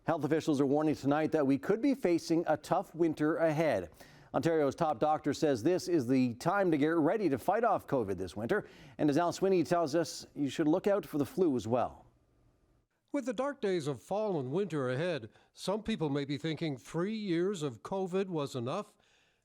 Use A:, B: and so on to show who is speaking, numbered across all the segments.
A: Health officials are warning tonight that we could be facing a tough winter ahead. Ontario's top doctor says this is the time to get ready to fight off COVID this winter. And as Al Sweeney tells us, you should look out for the flu as well.
B: With the dark days of fall and winter ahead, some people may be thinking 3 years of COVID was enough,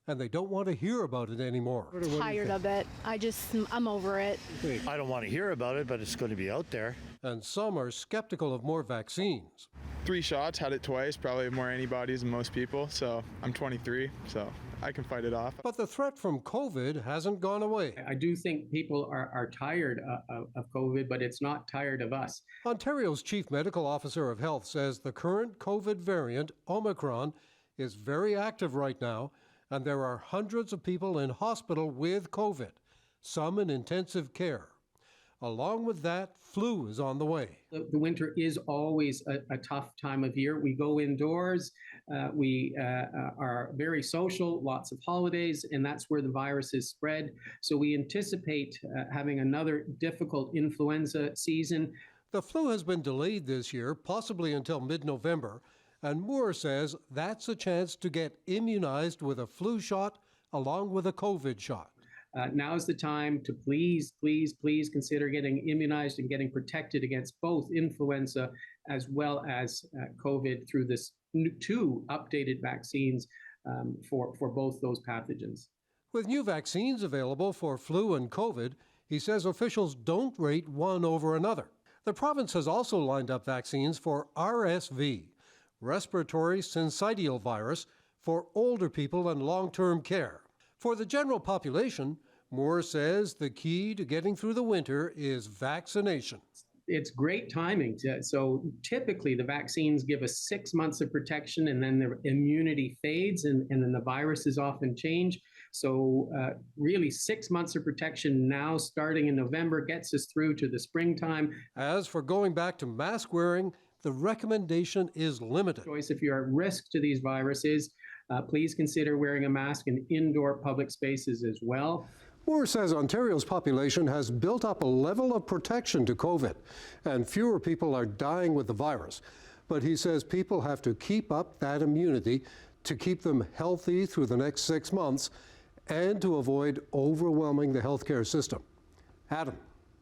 B: and they don't want to hear about it anymore.
C: Tired of it. I'm over it.
D: I don't want to hear about it, but it's going to be out there.
B: And some are skeptical of more vaccines.
E: 3 shots, had it twice, probably more antibodies than most people. So I'm 23, so I can fight it off.
B: But the threat from COVID hasn't gone away.
F: I do think people are tired of COVID, but it's not tired of us.
B: Ontario's Chief Medical Officer of Health says the current COVID variant, Omicron, is very active right now, and there are hundreds of people in hospital with COVID, some in intensive care. Along with that, flu is on the way.
F: The winter is always a tough time of year. We go indoors, we are very social, lots of holidays, and that's where the virus is spread. So we anticipate having another difficult influenza season.
B: The flu has been delayed this year, possibly until mid-November, and Moore says that's a chance to get immunized with a flu shot along with a COVID shot.
F: Now is the time to please consider getting immunized and getting protected against both influenza as well as COVID through this 2 updated vaccines for both those pathogens.
B: With new vaccines available for flu and COVID, he says officials don't rate one over another. The province has also lined up vaccines for RSV, respiratory syncytial virus, for older people and long-term care. For the general population, Moore says the key to getting through the winter is vaccination.
F: It's great timing. So typically the vaccines give us 6 months of protection and then the immunity fades and then the viruses often change. So really 6 months of protection now starting in November gets us through to the springtime.
B: As for going back to mask wearing, the recommendation is limited.
F: If you're at risk to these viruses, please consider wearing a mask in indoor public spaces as well.
B: Moore says Ontario's population has built up a level of protection to COVID, and fewer people are dying with the virus. But he says people have to keep up that immunity to keep them healthy through the next 6 months and to avoid overwhelming the healthcare system. Adam.